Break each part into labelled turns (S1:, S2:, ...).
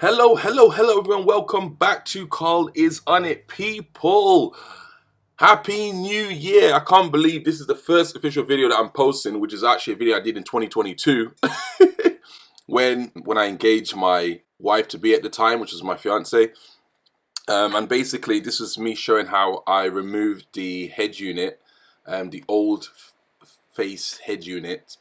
S1: Hello everyone, welcome back to Carl is on it, people. Happy New Year. I can't believe this is the first official video that I'm posting, which is actually a video I did in 2022 when I engaged my wife to be at the time, which was my fiance. And basically this was me showing how I removed the head unit, the old face head unit.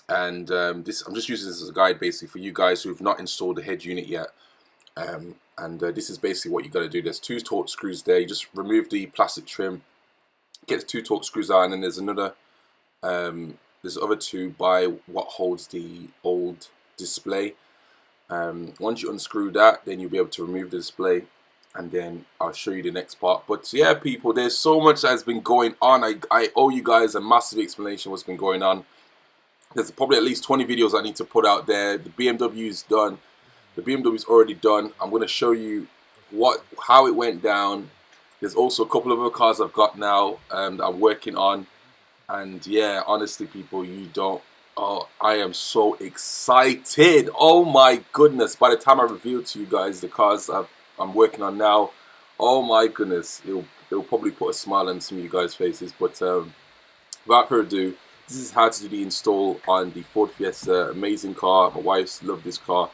S1: And I'm just using this as a guide basically for you guys who have not installed the head unit yet. This is basically what you got to do. There's two Torx screws there. You just remove the plastic trim, get the two Torx screws out, and then there's another there's other two by what holds the old display. Once you unscrew that, then you'll be able to remove the display, and then I'll show you the next part. But yeah, people, there's so much that has been going on. I owe you guys a massive explanation of what's been going on. There's probably at least 20 videos I need to put out there. The BMW is done. The BMW is already done. I'm going to show you how it went down. There's also a couple of other cars I've got now that I'm working on. And yeah, honestly, people, I am so excited. Oh my goodness. By the time I reveal to you guys the cars I'm working on now, oh my goodness, it'll probably put a smile on some of you guys' faces. But without further ado, this is how to do the install on the Ford Fiesta. Amazing car. My wife's loved this car.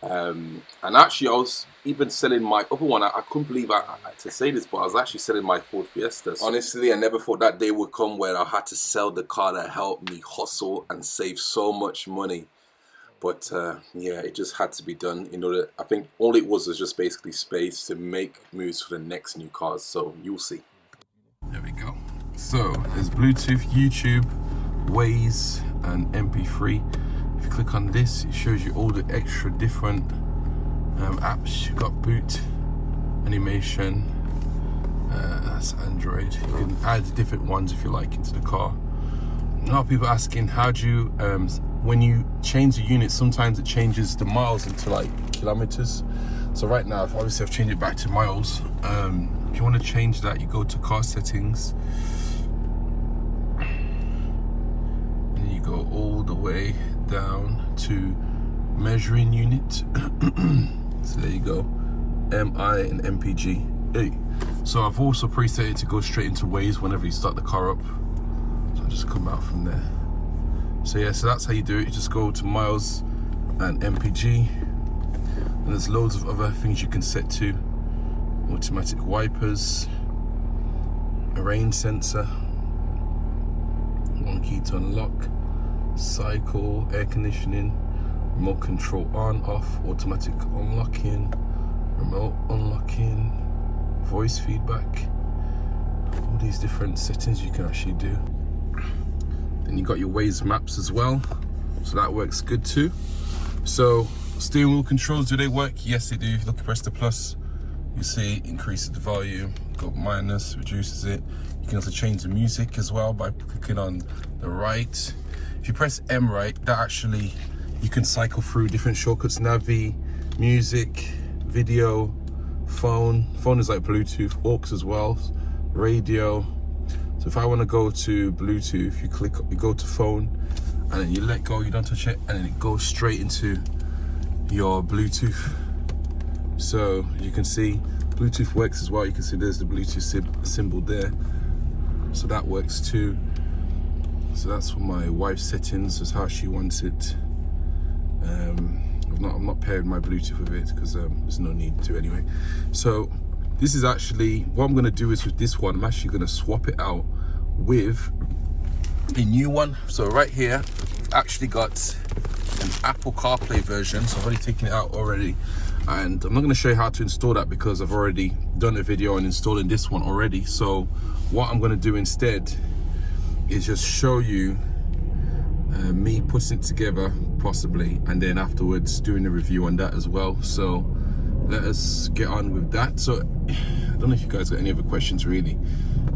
S1: And actually, I was even selling my other one. I couldn't believe to say this, but I was actually selling my Ford Fiesta. So honestly, I never thought that day would come where I had to sell the car that helped me hustle and save so much money. But yeah, it just had to be done in order. I think all it was just basically space to make moves for the next new cars. So you'll see. There we go. So there's Bluetooth, YouTube, Waze, and MP3. If you click on this, it shows you all the extra different apps. You've got boot, animation, that's Android. You can add different ones if you like into the car. A lot of people asking, how do you, when you change the unit, sometimes it changes the miles into like kilometers. So right now, obviously I've changed it back to miles. If you want to change that, you go to car settings. And you go all the way down to measuring unit. So there you go, MI and MPG. Hey. So I've also preset it to go straight into Waze whenever you start the car up. So I'll just come out from there. So yeah, so that's how you do it. You just go to miles and MPG, and there's loads of other things you can set to. Automatic wipers, a rain sensor, one key to unlock, cycle, air conditioning, remote control on, off, automatic unlocking, remote unlocking, voice feedback, all these different settings you can actually do. Then you got your Waze maps as well, so that works good too. So steering wheel controls, do they work? Yes, they do. If you look, press the plus, you see it increases the volume, go minus, reduces it. You can also change the music as well by clicking on the right. If you press M right, that actually, you can cycle through different shortcuts, navi, music, video, phone. Phone is like Bluetooth, aux as well, radio. So if I want to go to Bluetooth, you go to phone, and then you let go, you don't touch it, and then it goes straight into your Bluetooth. So you can see Bluetooth works as well. You can see there's the Bluetooth symbol there. So that works too. So that's for my wife's settings, that's how she wants it. I'm not pairing my Bluetooth with it because there's no need to anyway. So this is actually, what I'm gonna do is with this one, I'm actually gonna swap it out with a new one. So right here, I've actually got an Apple Carplay version. So I've already taken it out already. And I'm not gonna show you how to install that because I've already done a video on installing this one already. So what I'm gonna do instead is just show you me putting it together possibly, and then afterwards doing a review on that as well. So let us get on with that. So I don't know if you guys got any other questions really.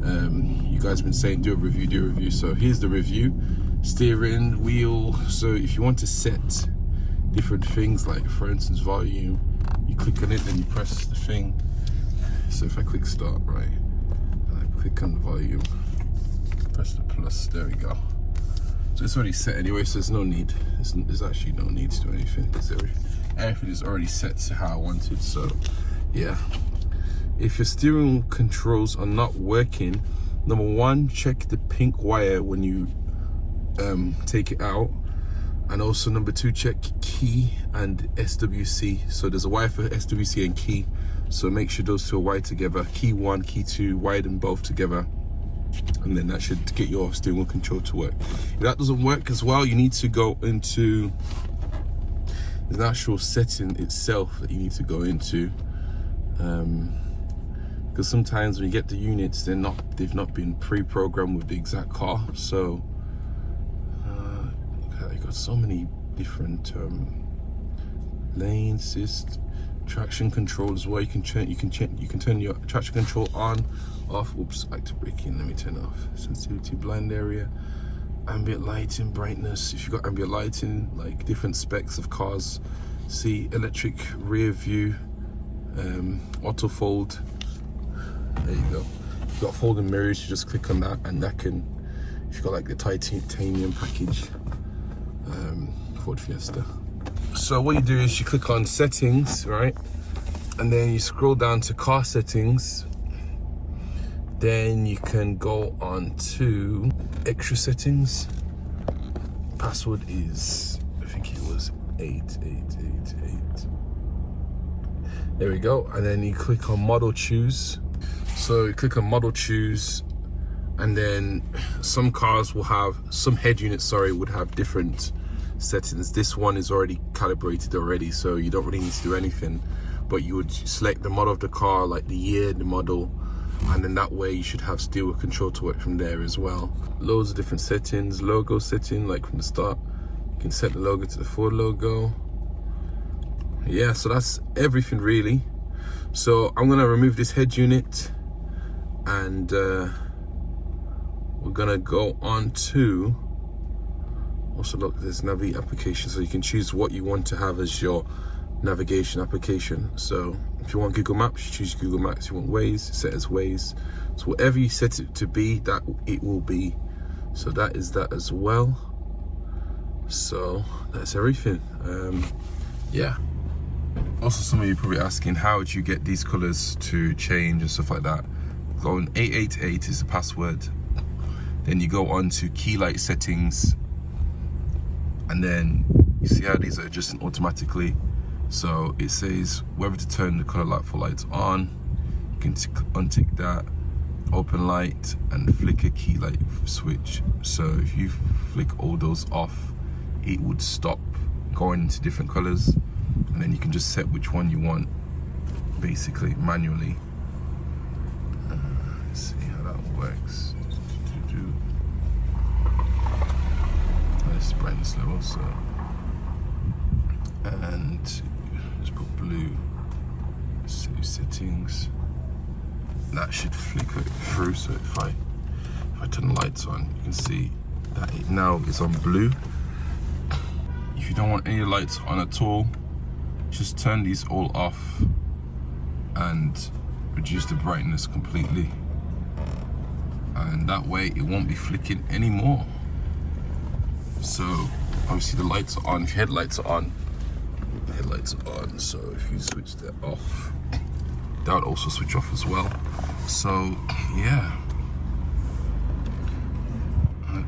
S1: You guys have been saying do a review. So here's the review. Steering wheel, so if you want to set different things, like for instance volume, you click on it, then you press the thing. So if I click start, right, and I click on the volume, press the plus, there we go. So it's already set anyway, so there's no need, there's actually no need to do anything. everything is already set to how I wanted. So yeah, if your steering controls are not working, number one, check the pink wire when you take it out, and also number two, check key and SWC. So there's a wire for SWC and key, so make sure those two are wired together. Key 1, key 2, wire them both together, and then that should get your steering wheel control to work. If that doesn't work as well, you need to go into the actual setting itself that you need to go into, because sometimes when you get the units, they've not been pre-programmed with the exact car. So you got so many different lane assist, traction control as well. You can turn your traction control on, off. Oops, active braking. Let me turn it off. Sensitivity, blind area, ambient lighting, brightness. If you've got ambient lighting, like different specs of cars, see electric rear view, auto fold. There you go. If you've got folding mirrors, you just click on that, and that can, if you've got like the titanium package, Ford Fiesta. So what you do is you click on settings, right? And then you scroll down to car settings. Then you can go on to extra settings. Password is, I think it was 8888. There we go. And then you click on model choose. So you click on model choose, and then some cars will have, some head units, would have different settings. This one is already calibrated already, so you don't really need to do anything, but you would select the model of the car, like the year, the model, and then that way you should have steering wheel control to work from there as well. Loads of different settings. Logo setting, like from the start, you can set the logo to the Ford logo. Yeah, so that's everything really. So I'm gonna remove this head unit, and we're gonna go on to, also look, there's Navi application, so you can choose what you want to have as your navigation application. So if you want Google Maps, you choose Google Maps. If you want Waze, set as Waze. So whatever you set it to be, that it will be. So that is that as well. So that's everything. Yeah. Also, some of you probably asking, how would you get these colors to change and stuff like that? Go on 888 is the password. Then you go on to key light settings, and then you see how these are adjusting automatically. So it says whether to turn the color light for lights on. You can untick that, open light, and flicker key light switch. So if you flick all those off, it would stop going into different colors, and then you can just set which one you want, basically manually. Let's see how that works. This brightness level, so, and let's put blue. Save settings. That should flicker through. So if I turn the lights on, you can see that it now is on blue. If you don't want any lights on at all, just turn these all off and reduce the brightness completely, and that way it won't be flicking anymore. So obviously the lights are on. If your headlights are on, the headlights are on. So if you switch that off, that would also switch off as well. So yeah,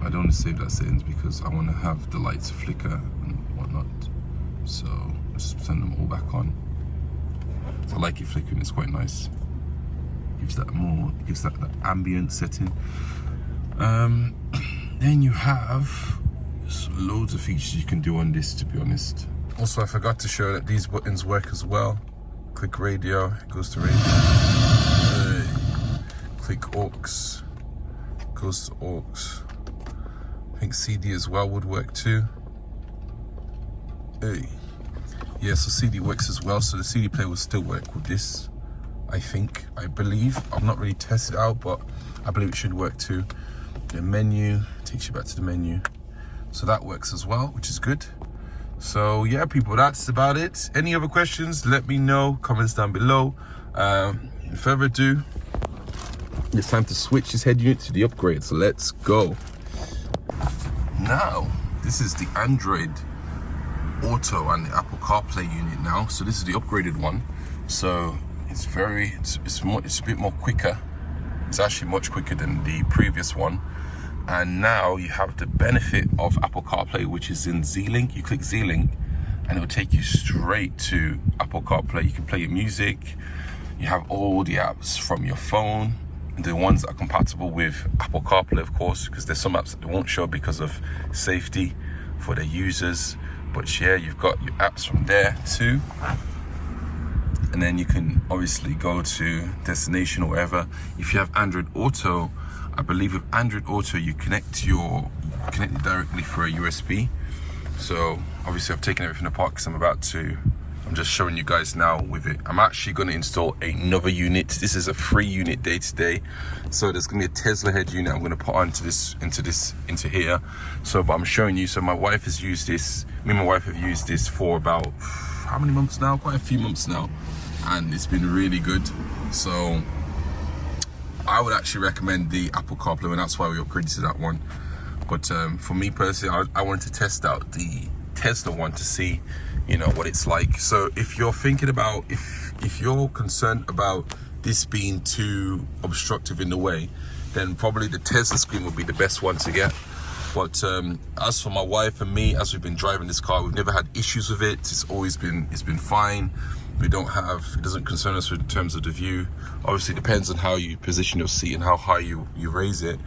S1: I don't want to save that settings because I want to have the lights flicker and whatnot. So let's turn them all back on. So I like it flickering, it's quite nice. Gives that that ambient setting. Then you have loads of features you can do on this, to be honest. Also, I forgot to show that these buttons work as well. Click radio, it goes to radio. Click aux, goes to aux. I think CD as well would work too. Yeah, so CD works as well, so the CD player will still work with this, I think, I believe. I've not really tested it out, but I believe it should work too. The menu takes you back to the menu, so that works as well, which is good. So yeah, people, that's about it. Any other questions, let me know, comments down below. In further ado, it's time to switch this head unit to the upgrade, so let's go. Now, this is the Android Auto and the Apple Carplay unit now. So this is the upgraded one. So it's a bit more quicker. It's actually much quicker than the previous one. And now you have the benefit of Apple CarPlay, which is in Z-Link. You click Z-Link and it will take you straight to Apple CarPlay. You can play your music. You have all the apps from your phone. The ones that are compatible with Apple CarPlay, of course, because there's some apps that they won't show because of safety for their users. But yeah, you've got your apps from there too. And then you can obviously go to destination or wherever. If you have Android Auto, I believe with Android Auto, you connect it directly for a USB. So obviously I've taken everything apart because I'm just showing you guys now with it. I'm actually going to install another unit. This is a free unit day to day. So there's going to be a Tesla head unit I'm going to put onto into here. So, but I'm showing you. So my wife has used this. Me and my wife have used this for about how many months now? Quite a few months now, and it's been really good. So I would actually recommend the Apple CarPlay, and that's why we upgraded to that one. But for me personally, I wanted to test out the Tesla one to see, you know, what it's like. So if you're thinking about, if you're concerned about this being too obstructive in the way, then probably the Tesla screen would be the best one to get. But as for my wife and me, as we've been driving this car, we've never had issues with it. It's been fine. It doesn't concern us in terms of the view. Obviously, it depends on how you position your seat and how high you raise it.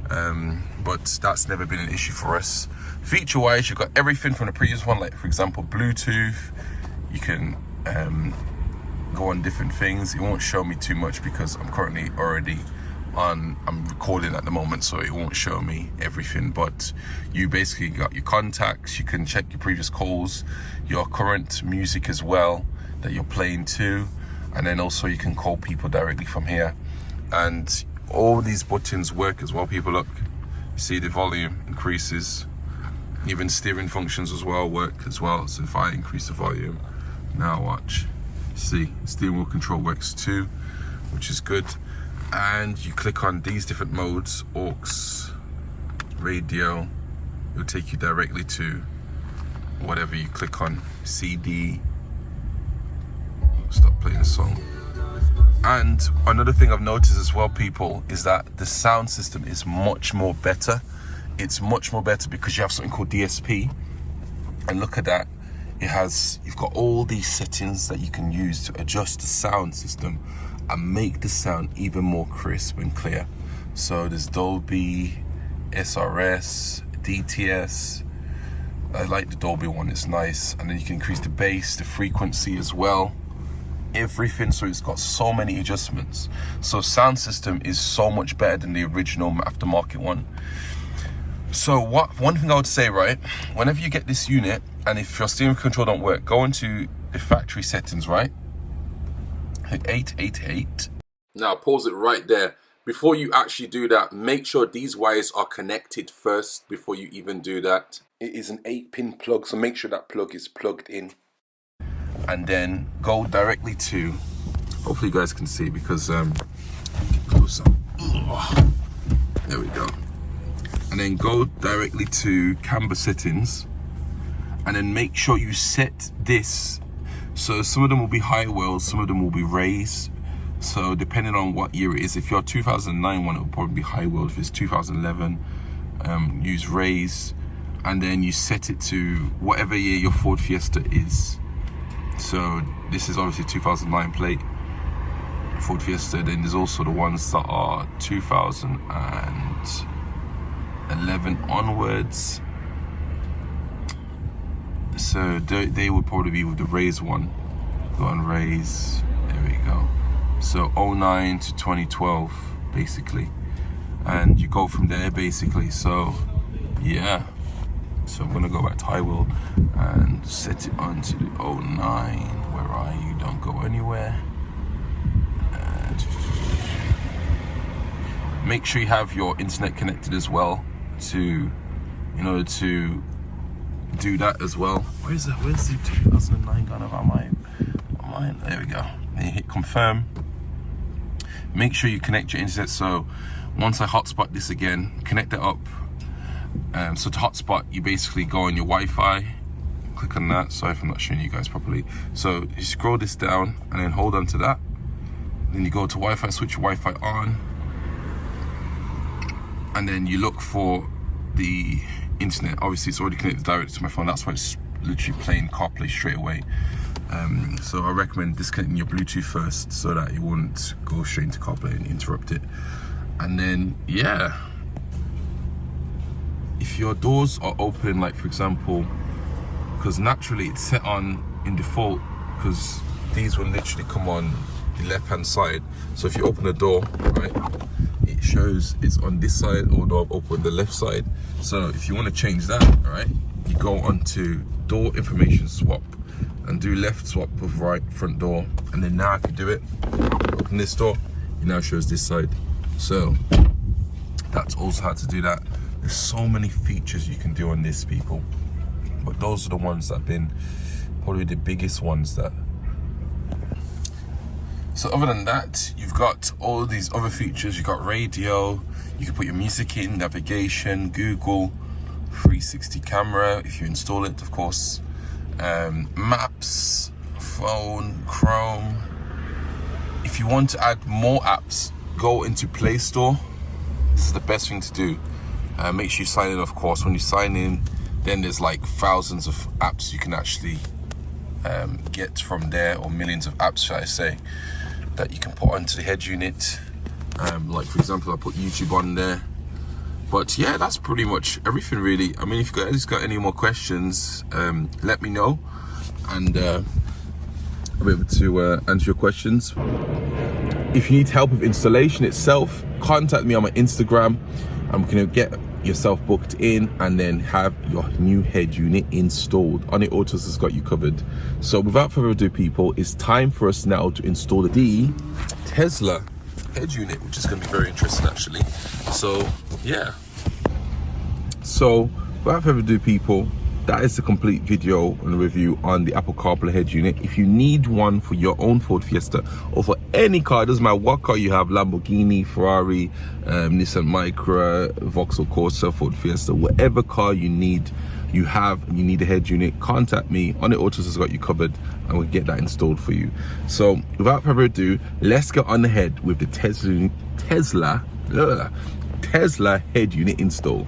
S1: But that's never been an issue for us. Feature-wise, you've got everything from the previous one, like for example, Bluetooth. You can go on different things. It won't show me too much because I'm currently I'm recording at the moment, so it won't show me everything. But you basically got your contacts. You can check your previous calls, your current music as well that you're playing to, and then also you can call people directly from here. And all these buttons work as well, people. Look, see the volume increases. Even steering functions as well work as well. So if I increase the volume, now watch, see, steering wheel control works too, which is good. And you click on these different modes, aux, radio, it'll take you directly to whatever you click on. CD, stop playing the song. And another thing I've noticed as well, people, is that the sound system is much more better. It's much more better because you have something called DSP, and look at that. You've got all these settings that you can use to adjust the sound system and make the sound even more crisp and clear. So there's Dolby, SRS, DTS. I like the Dolby one, it's nice. And then you can increase the bass, the frequency as well. Everything, so it's got so many adjustments. So sound system is so much better than the original aftermarket one. So one thing I would say, right, whenever you get this unit, and if your steering control don't work, go into the factory settings, right? Hit 888. Now pause it right there. Before you actually do that, make sure these wires are connected first before you even do that. It is an 8-pin plug, so make sure that plug is plugged in. And then go directly to, hopefully you guys can see because get closer. There we go. And then go directly to camber settings, and then make sure you set this. So some of them will be high wheels, some of them will be raised. So depending on what year it is, if you're 2009 one, it will probably be high wheel. If it's 2011, use raise, and then you set it to whatever year your Ford Fiesta is. So this is obviously 2009 plate Ford Fiesta. Then there's also the ones that are 2011 onwards. So they would probably be with the raise one. Go on raise, there we go. So 09 to 2012 basically, and you go from there basically. So yeah, so I'm gonna go back to high wheel and set it onto the 09. Where are you? Don't go anywhere. And make sure you have your internet connected as well, to in order to do that as well. Where's the 2009 gone of our mind? There we go. Then you hit confirm. Make sure you connect your internet. So once I hotspot this again, connect it up. So to hotspot, you basically go on your Wi-Fi, click on that. Sorry if I'm not showing you guys properly. So you scroll this down and then hold on to that. Then you go to Wi-Fi, switch your Wi-Fi on, and then you look for the internet. Obviously it's already connected directly to my phone, that's why it's literally playing CarPlay straight away. So I recommend disconnecting your Bluetooth first so that it won't go straight into CarPlay and interrupt it. And then, yeah, if your doors are open, like for example, because naturally it's set on in default, because these will literally come on the left hand side. So if you open the door, right, it shows it's on this side, although I've opened the left side. So if you want to change that, right, you go onto door information swap and do left swap with right front door. And then now if you do it, open this door, it now shows this side. So that's also how to do that. There's so many features you can do on this, people, but those are the ones that have been probably the biggest ones that. So other than that, you've got all these other features. You've got radio, you can put your music in, navigation, Google, 360 camera if you install it, of course, maps, phone, Chrome. If you want to add more apps, go into Play Store. This is the best thing to do. Make sure you sign in, of course. When you sign in, then there's like thousands of apps you can actually get from there, or millions of apps, should I say, that you can put onto the head unit. Like for example, I put YouTube on there. But yeah, that's pretty much everything really. I mean, if you guys got any more questions, let me know, and I'll be able to answer your questions. If you need help with installation itself, contact me on my Instagram, and we can get yourself booked in and then have your new head unit installed. Headunit Autos has got you covered. So without further ado, people, it's time for us now to install the Tesla head unit, which is going to be very interesting actually. So yeah, so without further ado, people, that is the complete video and review on the Apple CarPlay head unit. If you need one for your own Ford Fiesta or for any car, it doesn't matter what car you have, Lamborghini, Ferrari, Nissan Micra, Vauxhall Corsa, Ford Fiesta, whatever car you need, you have, and you need a head unit, contact me. Headunit Autos has got you covered, and we'll get that installed for you. So without further ado, let's get on ahead with the Tesla head unit install.